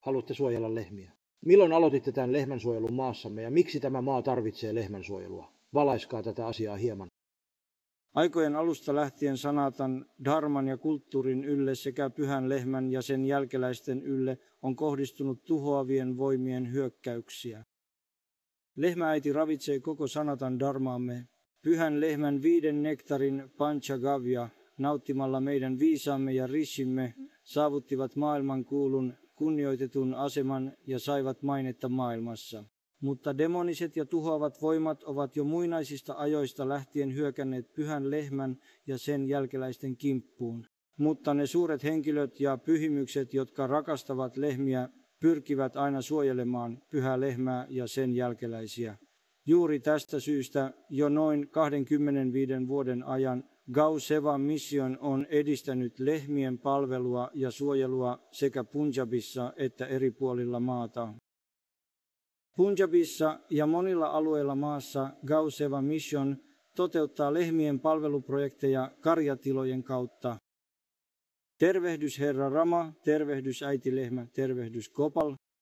haluatte suojella lehmiä. Milloin aloititte tämän lehmänsuojelun maassamme ja miksi tämä maa tarvitsee lehmänsuojelua? Valaiskaa tätä asiaa hieman. Aikojen alusta lähtien sanatan, dharman ja kulttuurin ylle sekä pyhän lehmän ja sen jälkeläisten ylle on kohdistunut tuhoavien voimien hyökkäyksiä. Lehmääiti ravitsee koko sanatan dharmaamme. Pyhän lehmän 5 nektarin panchagavya nauttimalla meidän viisaamme ja rishimme saavuttivat maailmankuulun kunnioitetun aseman ja saivat mainetta maailmassa. Mutta demoniset ja tuhoavat voimat ovat jo muinaisista ajoista lähtien hyökänneet pyhän lehmän ja sen jälkeläisten kimppuun. Mutta ne suuret henkilöt ja pyhimykset, jotka rakastavat lehmiä, pyrkivät aina suojelemaan pyhää lehmää ja sen jälkeläisiä. Juuri tästä syystä jo noin 25 vuoden ajan Gau Seva Mission on edistänyt lehmien palvelua ja suojelua sekä Punjabissa että eri puolilla maata. Punjabissa ja monilla alueilla maassa Gau Seva Mission toteuttaa lehmien palveluprojekteja karjatilojen kautta. Tervehdys herra Rama, tervehdys äiti lehmä, tervehdys Gopal,